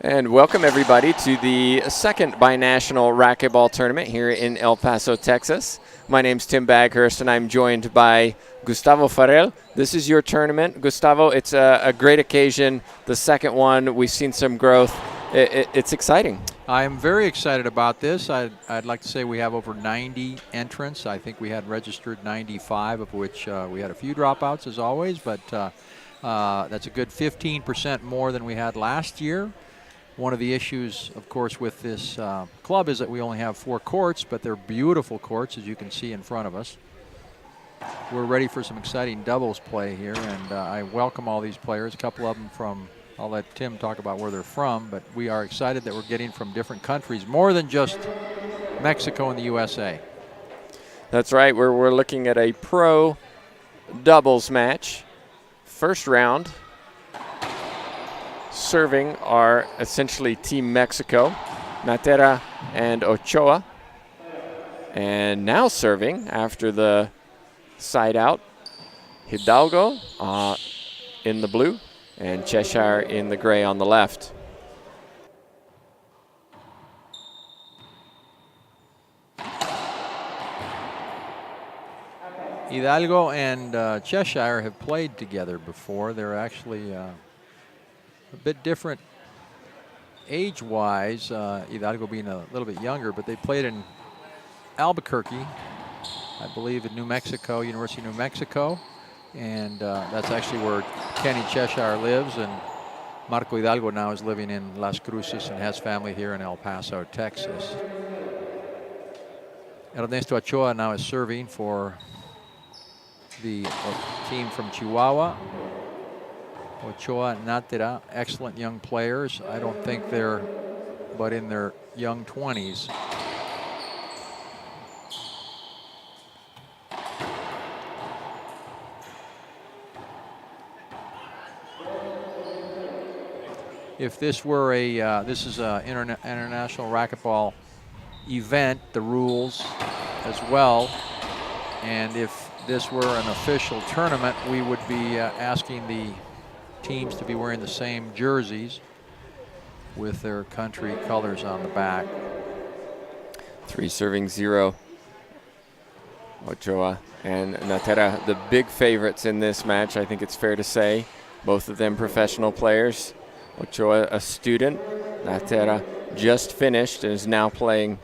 And welcome everybody to the second binational racquetball tournament here in El Paso, Texas. My name's Tim Baghurst and I'm joined by Gustavo Farrell. This is your tournament. Gustavo, it's a great occasion. The second one, we've seen some growth. It's exciting. I am very excited about this. I'd like to say we have over 90 entrants. I think we had registered 95, of which we had a few dropouts as always, but that's a good 15% more than we had last year. One of the issues, of course, with this club is that we only have 4 courts, but they're beautiful courts, as you can see in front of us. We're ready for some exciting doubles play here, and I welcome all these players. A couple of them from, I'll let Tim talk about where they're from, but we are excited that we're getting from different countries, more than just Mexico and the USA. That's right. We're looking at a pro doubles match. First round. Serving are essentially Team Mexico, Natera and Ochoa. And now serving after the side out, Hidalgo in the blue and Cheshire in the gray on the left. Hidalgo and Cheshire have played together before. They're actually a bit different age-wise, Hidalgo being a little bit younger, but they played in Albuquerque, I believe in New Mexico, University of New Mexico, and that's actually where Kenny Cheshire lives, and Marco Hidalgo now is living in Las Cruces and has family here in El Paso, Texas. Ernesto Ochoa now is serving for the team from Chihuahua. Ochoa Natera, excellent young players. I don't think they're but in their young 20s. If this were a, this is an international racquetball event, the rules as well, and if this were an official tournament, we would be asking the teams to be wearing the same jerseys with their country colors on the back. 3 serving 0. Ochoa and Natera, the big favorites in this match, I think it's fair to say. Both of them professional players. Ochoa a student. Natera just finished and is now playing,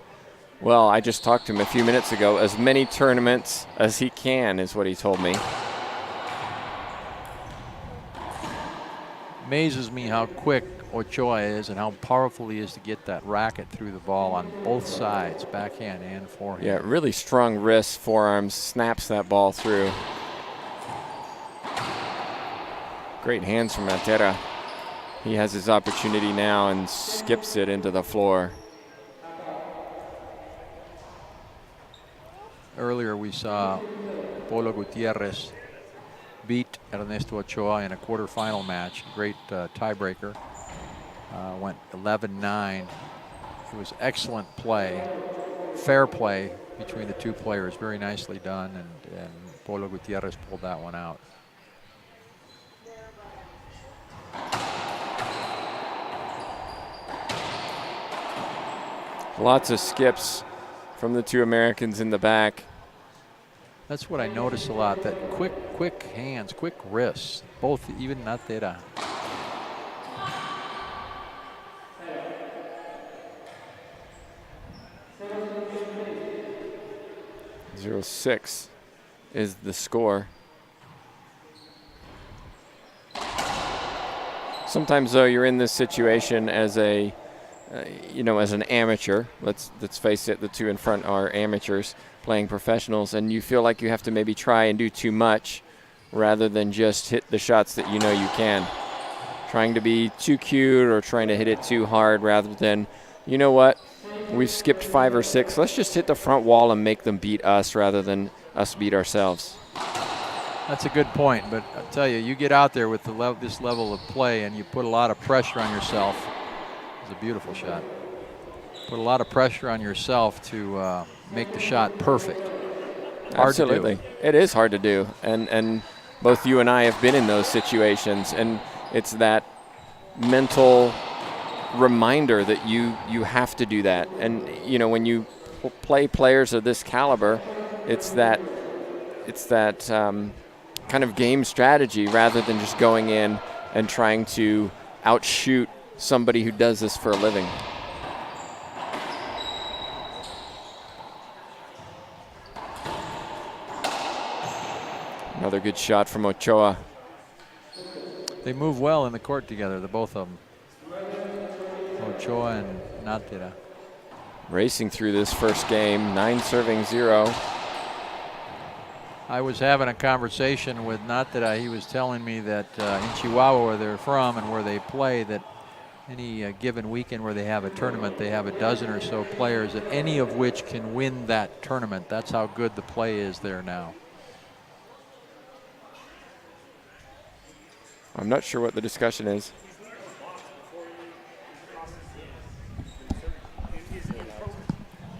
well, I just talked to him a few minutes ago, as many tournaments as he can is what he told me. Amazes me how quick Ochoa is and how powerful he is to get that racket through the ball on both sides, backhand and forehand. Yeah, really strong wrists, forearms, snaps that ball through. Great hands from Natera. He has his opportunity now and skips it into the floor. Earlier we saw Polo Gutierrez beat Ernesto Ochoa in a quarterfinal match. Great tiebreaker. Went 11-9. It was excellent play, fair play between the two players. Very nicely done, and Polo Gutierrez pulled that one out. Lots of skips from the 2 Americans in the back. That's what I notice a lot, that quick hands, quick wrists, both, even Natera. .06 is the score. Sometimes, though, you're in this situation as a as an amateur. Let's face it, the 2 in front are amateurs playing professionals, and you feel like you have to maybe try and do too much rather than just hit the shots that you know you can. Trying to be too cute or trying to hit it too hard rather than, you know what, we've skipped 5 or 6. Let's just hit the front wall and make them beat us rather than us beat ourselves. That's a good point, but I'll tell you, you get out there with this level of play and you put a lot of pressure on yourself. It's a beautiful shot. Put a lot of pressure on yourself to make the shot perfect. Hard Absolutely. to do. It is hard to do, and both you and I have been in those situations, and it's that mental reminder that you have to do that. And you know, when you play players of this caliber, it's that kind of game strategy rather than just going in and trying to outshoot somebody who does this for a living. Another good shot from Ochoa. They move well in the court together, the both of them. Ochoa and Natera. Racing through this first game, 9 serving 0. I was having a conversation with Natera. He was telling me that in Chihuahua, where they're from and where they play, that any given weekend where they have a tournament, they have a dozen or so players, that any of which can win that tournament. That's how good the play is there now. I'm not sure what the discussion is.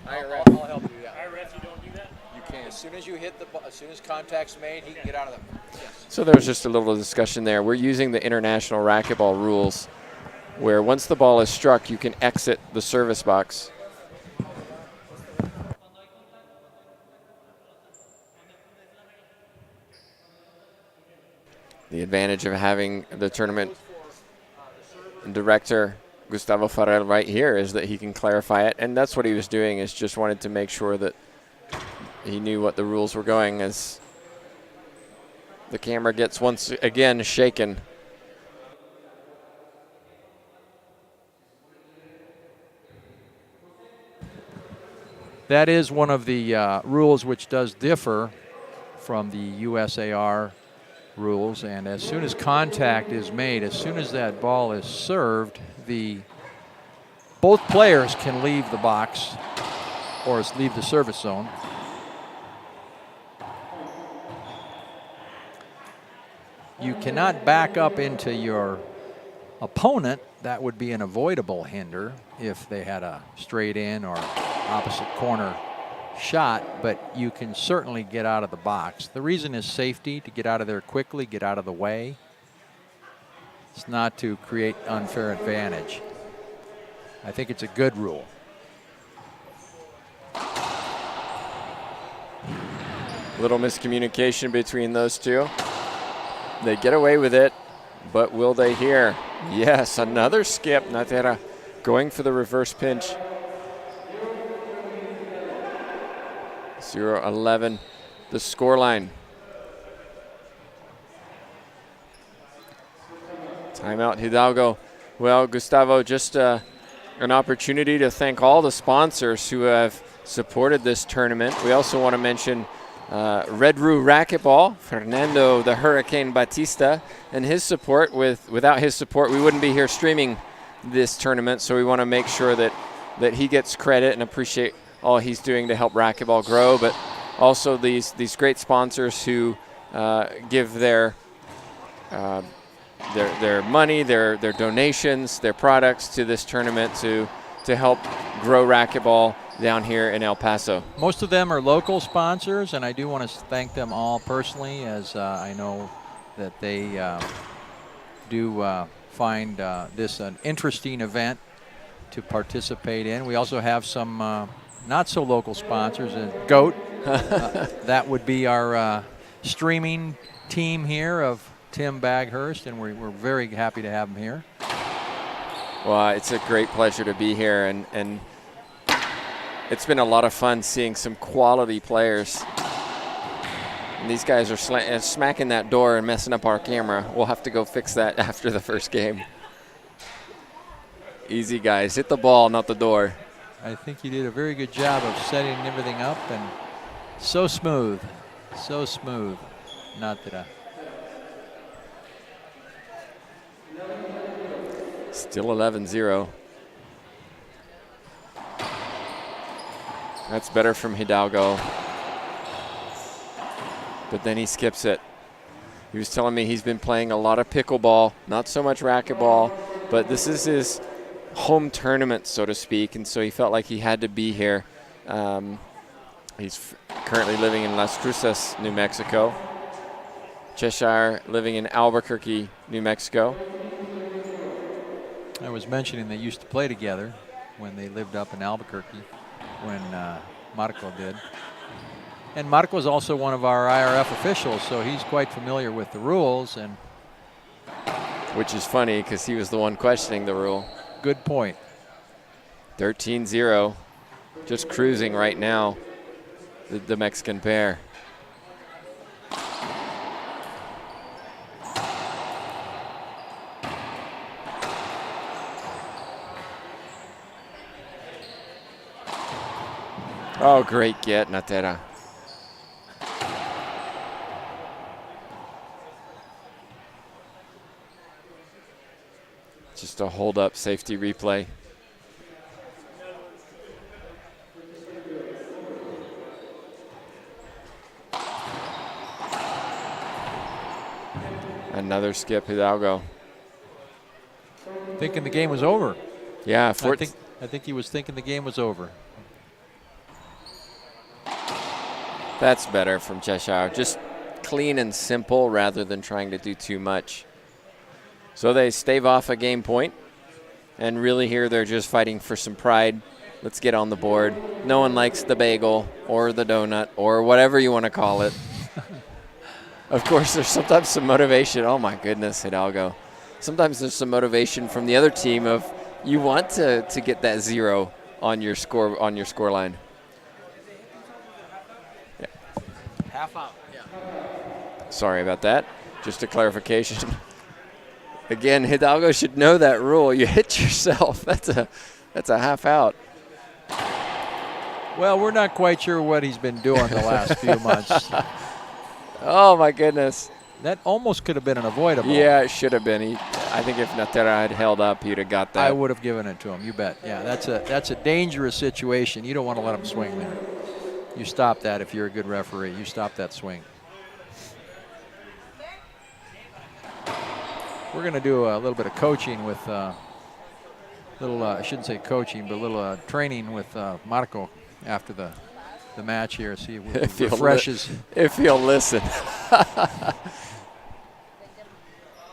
I'll help you do that. IRF, you don't do that? You can. As soon as you hit the ball, as soon as contact's made, he can get out of the. Yes. So there was just a little discussion there. We're using the international racquetball rules where once the ball is struck, you can exit the service box. The advantage of having the tournament director, Gustavo Farrell, right here is that he can clarify it. And that's what he was doing, is just wanted to make sure that he knew what the rules were going, as the camera gets once again shaken. That is one of the rules which does differ from the USAR rules, and as soon as contact is made, as soon as that ball is served, both players can leave the box or leave the service zone. You cannot back up into your opponent. That would be an avoidable hinder if they had a straight in or opposite corner shot, but you can certainly get out of the box. The reason is safety, to get out of there quickly, get out of the way. It's not to create unfair advantage. I think it's a good rule. Little miscommunication between those two. They get away with it, but will they here? Yes, another skip. Natera going for the reverse pinch. 0-11, the scoreline. Timeout Hidalgo. Well, Gustavo, just an opportunity to thank all the sponsors who have supported this tournament. We also want to mention Red Roo Racquetball, Fernando the Hurricane Batista, and his support. Without his support, we wouldn't be here streaming this tournament, so we want to make sure that he gets credit and appreciate all he's doing to help racquetball grow, but also these great sponsors who give their money, their donations, their products to this tournament to help grow racquetball down here in El Paso. Most of them are local sponsors, and I do want to thank them all personally, as I know that they do find this an interesting event to participate in. We also have some not so local sponsors. GOAT, that would be our streaming team here of Tim Baghurst, and we're very happy to have him here. Well, it's a great pleasure to be here, and it's been a lot of fun seeing some quality players. And these guys are smacking that door and messing up our camera. We'll have to go fix that after the first game. Easy, guys. Hit the ball, not the door. I think you did a very good job of setting everything up, and so smooth. So smooth. Natera. Still 11-0. That's better from Hidalgo. But then he skips it. He was telling me he's been playing a lot of pickleball, not so much racquetball, but this is his home tournament, so to speak, and so he felt like he had to be here. He's currently living in Las Cruces, New Mexico. Cheshire living in Albuquerque, New Mexico. I was mentioning they used to play together when they lived up in Albuquerque, when Marco did. And Marco is also one of our IRF officials, so he's quite familiar with the rules. And which is funny because he was the one questioning the rule. Good point. 13-0, just cruising right now, the Mexican pair. Oh, great get, Natera. Just a hold-up safety replay. Another skip, Hidalgo. Thinking the game was over. Yeah, I think he was thinking the game was over. That's better from Cheshire. Just clean and simple rather than trying to do too much. So they stave off a game point, and really here they're just fighting for some pride. Let's get on the board. No one likes the bagel or the donut or whatever you want to call it. Of course, there's sometimes some motivation. Oh my goodness, Hidalgo. Sometimes there's some motivation from the other team of you want to get that 0 on your score line. Yeah. Half out. Yeah. Sorry about that. Just a clarification. Again, Hidalgo should know that rule. You hit yourself. That's a half out. Well, we're not quite sure what he's been doing the last few months. Oh my goodness. That almost could have been an avoidable. Yeah, it should have been. I think if Natera had held up, he'd have got that. I would have given it to him. You bet. Yeah, that's a dangerous situation. You don't want to let him swing there. You stop that if you're a good referee. You stop that swing. We're going to do a little bit of coaching with I shouldn't say coaching, but a little training with Marco after the match here. See if he refreshes. If he'll listen.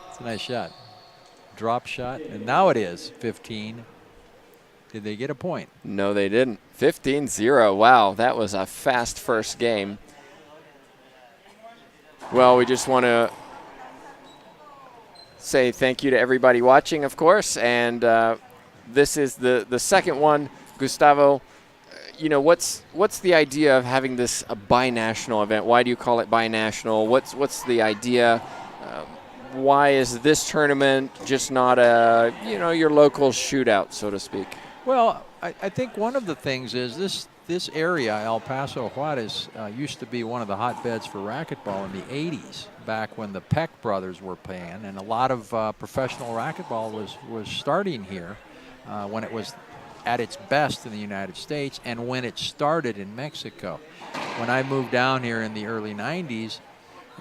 It's a nice shot. Drop shot, and now it is 15. Did they get a point? No, they didn't. 15-0. Wow, that was a fast first game. Well, we just want to say thank you to everybody watching, of course, and this is the second one. Gustavo, you know, what's the idea of having this a binational event? Why do you call it binational? What's the idea? Why is this tournament just not a, your local shootout, so to speak? Well, I think one of the things is this area, El Paso, Juarez, used to be one of the hotbeds for racquetball in the 80s, back when the Peck brothers were playing, and a lot of professional racquetball was starting here when it was at its best in the United States and when it started in Mexico. When I moved down here in the early 90s,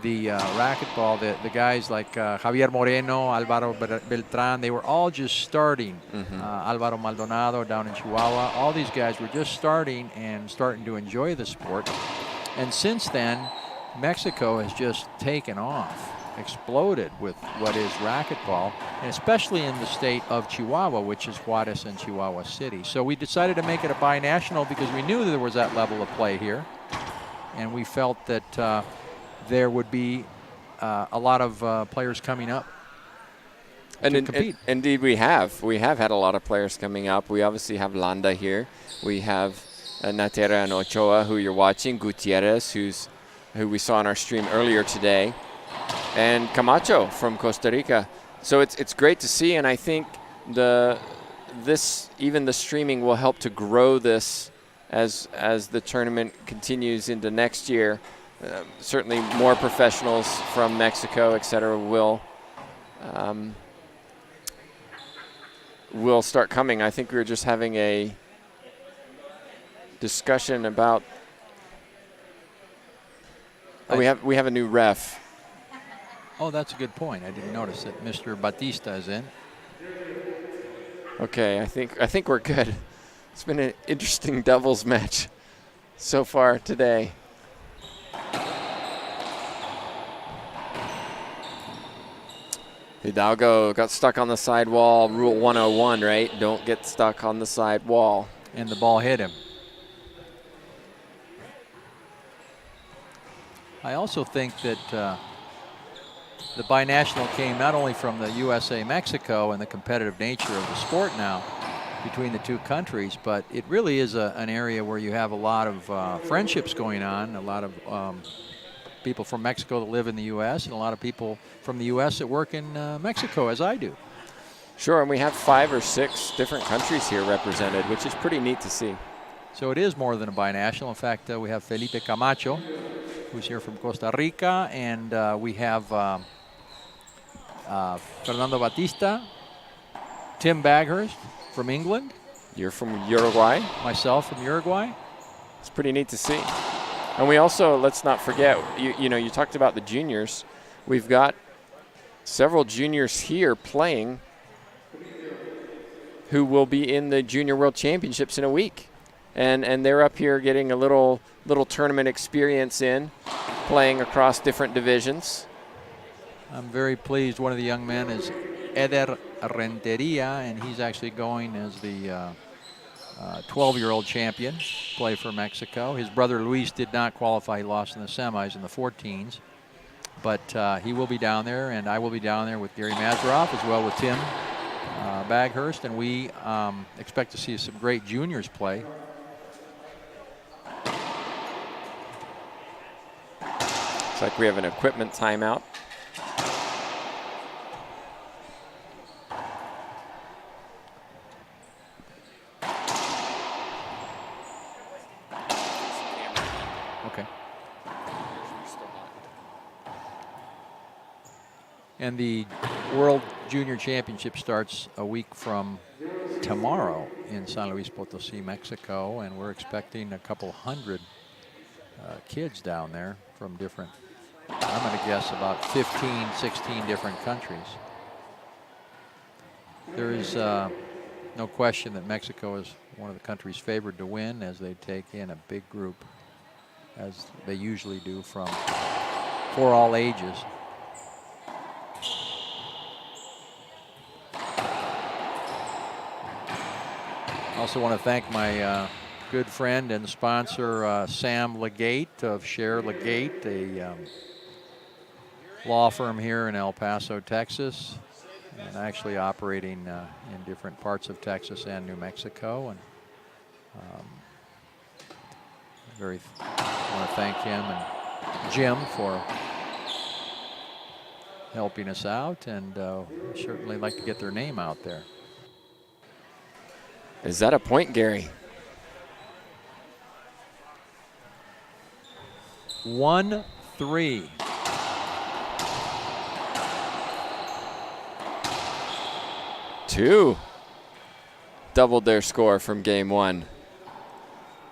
the racquetball, the guys like Javier Moreno, Alvaro Beltran, they were all just starting. Alvaro Maldonado down in Chihuahua, all these guys were just starting to enjoy the sport. And since then, Mexico has just taken off, exploded with what is racquetball, and especially in the state of Chihuahua, which is Juarez and Chihuahua City. So we decided to make it a binational because we knew there was that level of play here, and we felt that there would be a lot of players coming up to compete. Indeed, we have had a lot of players coming up. We obviously have Landa here. We have Natera and Ochoa, who you're watching. Gutierrez, who we saw on our stream earlier today, and Camacho from Costa Rica. So it's great to see, and I think even the streaming will help to grow this as the tournament continues into next year. Certainly more professionals from Mexico, et cetera, will start coming. I think we were just having a discussion about we have a new ref. Oh, that's a good point. I didn't notice that Mr. Batista is in. Okay, I think we're good. It's been an interesting doubles match so far today. Hidalgo got stuck on the side wall. Rule 101, right? Don't get stuck on the side wall. And the ball hit him. I also think that the binational came not only from the USA-Mexico and the competitive nature of the sport now between the two countries, but it really is an area where you have a lot of friendships going on, a lot of people from Mexico that live in the U.S. and a lot of people from the U.S. that work in Mexico, as I do. Sure, and we have 5 or 6 different countries here represented, which is pretty neat to see. So it is more than a binational. In fact, we have Felipe Camacho, who's here from Costa Rica, and we have Fernando Batista, Tim Baghurst from England. You're from Uruguay? Myself from Uruguay. It's pretty neat to see. And we also, let's not forget, you know, you talked about the juniors. We've got several juniors here playing who will be in the Junior World Championships in a week. And they're up here getting a little tournament experience in, playing across different divisions. I'm very pleased. One of the young men is Eder Renteria, and he's actually going as the 12-year-old champion, play for Mexico. His brother Luis did not qualify. He lost in the semis in the 14s. But he will be down there, and I will be down there with Gary Mazeroff, as well with Tim Baghurst, and we expect to see some great juniors play. Looks like we have an equipment timeout. Okay. And the World Junior Championship starts a week from tomorrow in San Luis Potosí, Mexico, and we're expecting a couple hundred kids down there from different, I'm going to guess about 15, 16 different countries. There is no question that Mexico is one of the countries favored to win, as they take in a big group, as they usually do, for all ages. I also want to thank my good friend and sponsor, Sam Legate of Share Legate, a law firm here in El Paso, Texas, and actually operating in different parts of Texas and New Mexico. And I want to thank him and Jim for helping us out, and certainly like to get their name out there. Is that a point, Gary? 1-3. Two doubled their score from game 1.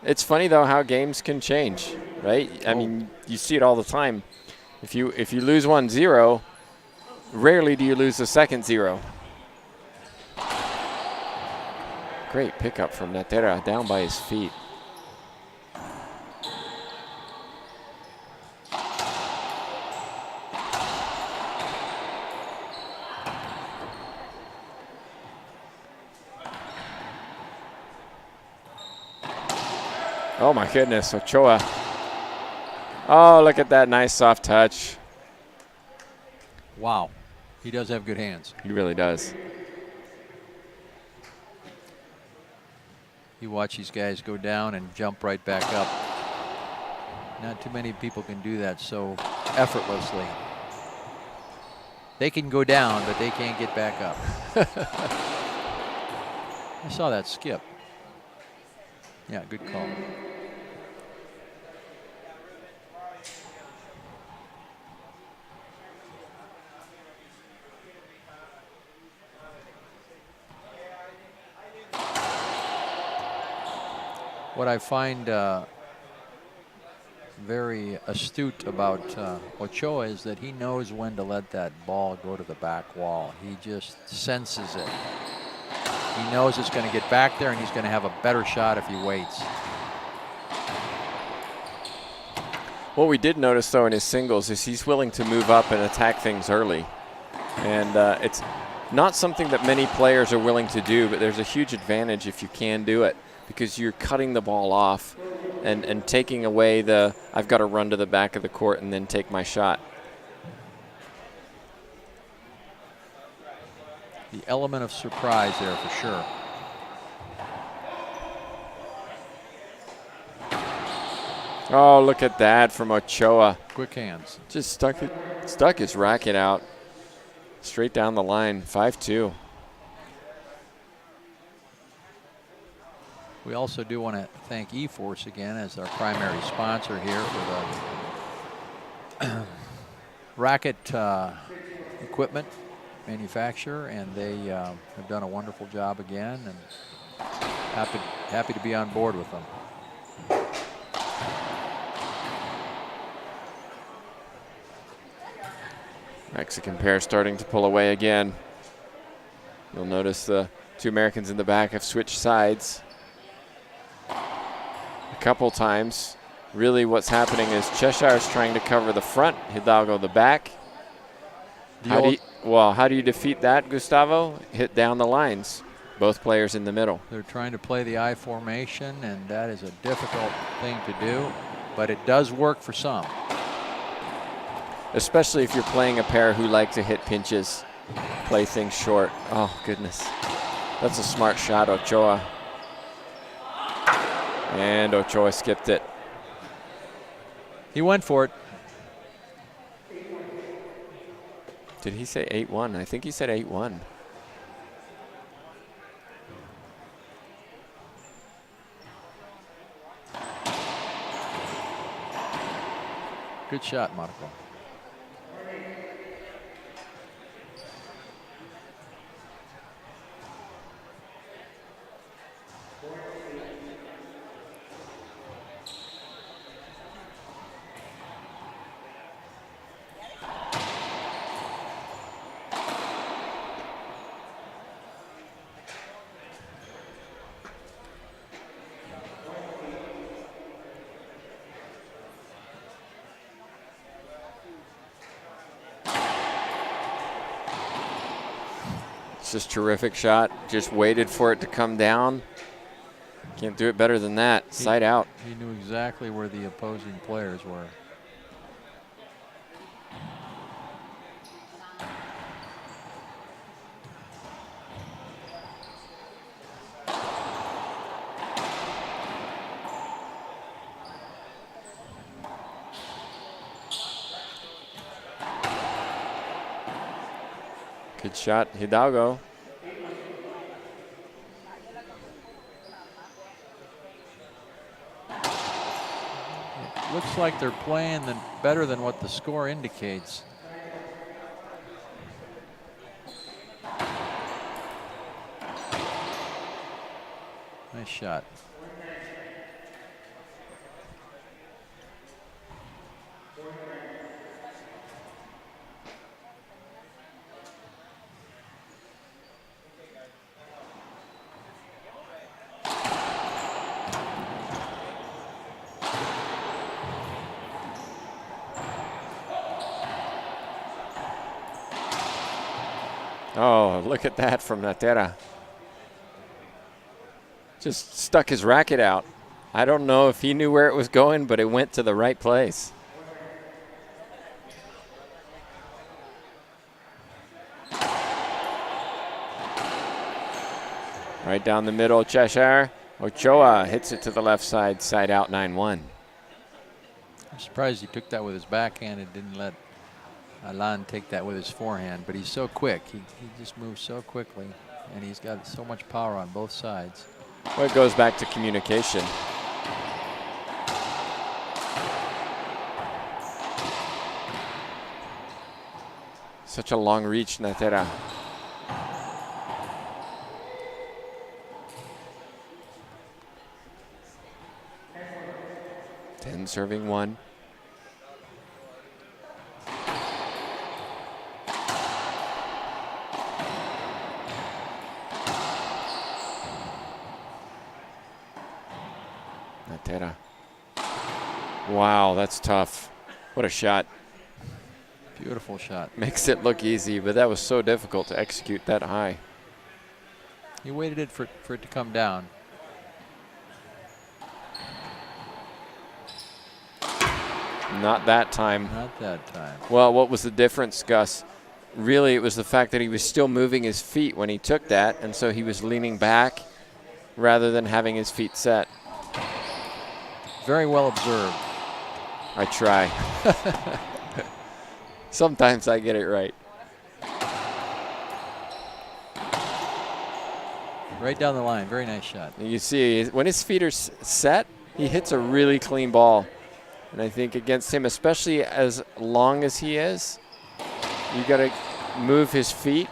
It's funny though how games can change, right? I mean, you see it all the time. If you lose 1-0, rarely do you lose the second 0. Great pickup from Natera, down by his feet. Oh my goodness, Ochoa. Oh, look at that nice soft touch. Wow, he does have good hands. He really does. You watch these guys go down and jump right back up. Not too many people can do that so effortlessly. They can go down, but they can't get back up. I saw that skip. Yeah, good call. What I find very astute about Ochoa is that he knows when to let that ball go to the back wall. He just senses it. He knows it's going to get back there, and he's going to have a better shot if he waits. What we did notice, though, in his singles is he's willing to move up and attack things early. And it's not something that many players are willing to do, but there's a huge advantage if you can do it, because you're cutting the ball off and taking away the, I've got to run to the back of the court and then take my shot. The element of surprise there for sure. Oh, look at that from Ochoa. Quick hands. Just stuck his racket out straight down the line, 5-2. We also do want to thank eForce again as our primary sponsor here for the racket equipment manufacturer, and they have done a wonderful job again, and happy to be on board with them. Mexican pair starting to pull away again. You'll notice the two Americans in the back have switched sides a couple times. Really what's happening is Cheshire is trying to cover the front, Hidalgo the back. How do you defeat that, Gustavo? Hit down the lines. Both players in the middle. They're trying to play the I formation, and that is a difficult thing to do, but it does work for some. Especially if you're playing a pair who like to hit pinches, play things short. Oh, goodness. That's a smart shot, Ochoa. And Ochoa skipped it. He went for it. Did he say 8-1? I think he said 8-1. Good shot, Marco. Just terrific shot. Just waited for it to come down. Can't do it better than that. Side out. He knew exactly where the opposing players were. Good shot, Hidalgo. It looks like they're playing better than what the score indicates. Nice shot. Oh, look at that from Natera. Just stuck his racket out. I don't know if he knew where it was going, but it went to the right place. Right down the middle, Cheshire. Ochoa hits it to the left side, side out 9-1. I'm surprised he took that with his backhand and didn't let Alan take that with his forehand, but he's so quick. He just moves so quickly, and he's got so much power on both sides. Well, it goes back to communication. Such a long reach, Natera. Ten serving one. Natera. Wow, that's tough. What a shot. Beautiful shot. Makes it look easy, but that was so difficult to execute that high. He waited for it to come down. Not that time. Not that time. Well, what was the difference, Gus? Really, it was the fact that he was still moving his feet when he took that, and so he was leaning back rather than having his feet set. Very well observed. I try. Sometimes I get it right. Right down the line. Very nice shot. You see, when his feet are set, he hits a really clean ball. And I think against him, especially as long as he is, you got to move his feet,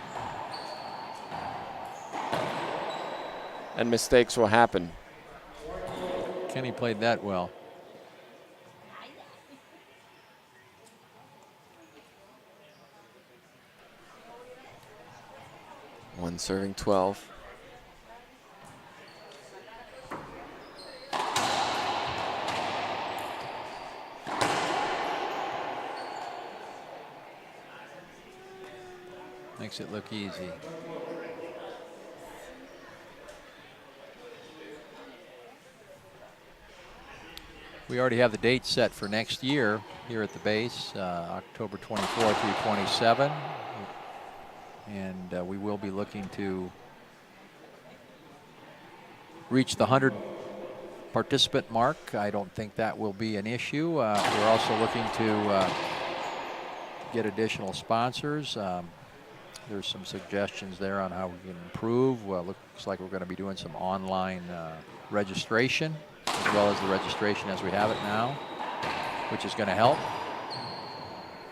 and mistakes will happen. Kenny played that well. One serving 12. Makes it look easy. We already have the date set for next year here at the base, October 24 through 27. And we will be looking to reach the 100 participant mark. I don't think that will be an issue. We're also looking to get additional sponsors. There's some suggestions there on how we can improve. Well, looks like we're going to be doing some online registration, as well as the registration as we have it now, which is going to help.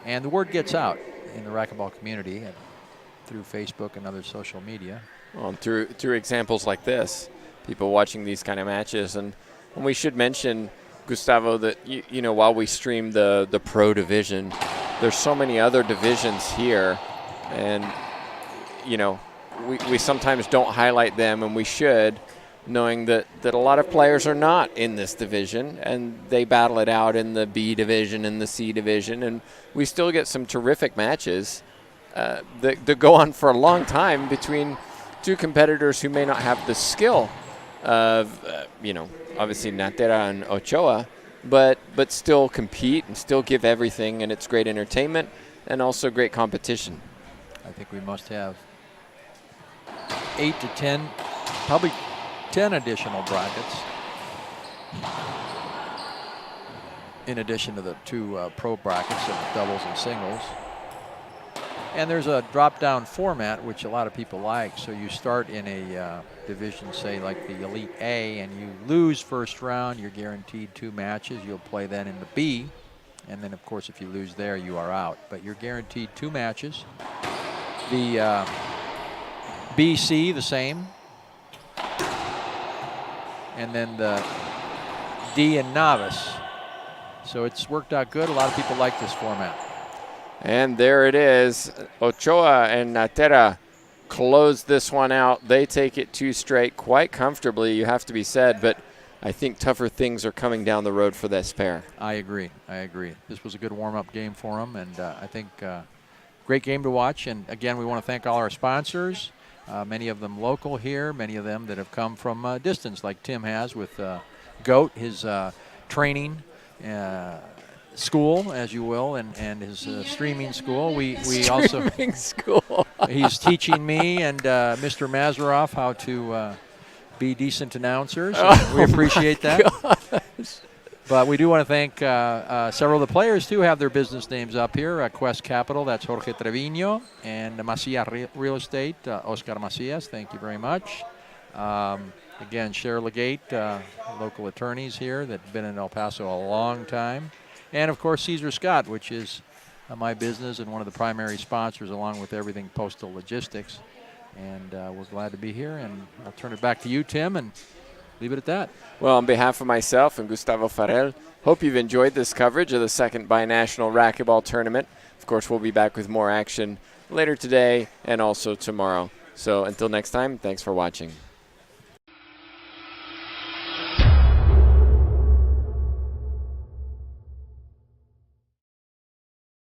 And the word gets out in the racquetball community and through Facebook and other social media. Well, through examples like this, people watching these kind of matches. And we should mention, Gustavo, that you know, while we stream the pro division, there's so many other divisions here, and you know, we sometimes don't highlight them, and we should, knowing that a lot of players are not in this division, and they battle it out in the B division and the C division, and we still get some terrific matches that go on for a long time between two competitors who may not have the skill of, you know, obviously Natera and Ochoa, but still compete and still give everything, and it's great entertainment and also great competition. I think we must have 8 to 10, probably 10 additional brackets, in addition to the two pro brackets of doubles and singles. And there's a drop-down format, which a lot of people like. So you start in a division, say, like the Elite A, and you lose first round, you're guaranteed 2 matches. You'll play then in the B. And then, of course, if you lose there, you are out. But you're guaranteed 2 matches. The BC, the same. And then the D and novice. So it's worked out good. A lot of people like this format. And there it is. Ochoa and Natera close this one out. They take it 2 straight quite comfortably, you have to be said, but I think tougher things are coming down the road for this pair. I agree. This was a good warm-up game for them, and I think great game to watch. And again, we want to thank all our sponsors, many of them local here, many of them that have come from a distance, like Tim has with GOAT, his training school, as you will, and his streaming school. We also school. He's teaching me and Mr. Mazeroff how to be decent announcers. We appreciate that. Gosh. But we do want to thank several of the players too. Have their business names up here. Quest Capital, that's Jorge Trevino, and Macia Real Estate, Oscar Macias. Thank you very much. Again, Cher Legate, local attorneys here that have been in El Paso a long time. And, of course, Caesar Scott, which is my business and one of the primary sponsors, along with everything Postal Logistics. And we're glad to be here. And I'll turn it back to you, Tim, and leave it at that. Well, on behalf of myself and Gustavo Farrell, hope you've enjoyed this coverage of the second binational racquetball tournament. Of course, we'll be back with more action later today and also tomorrow. So until next time, thanks for watching.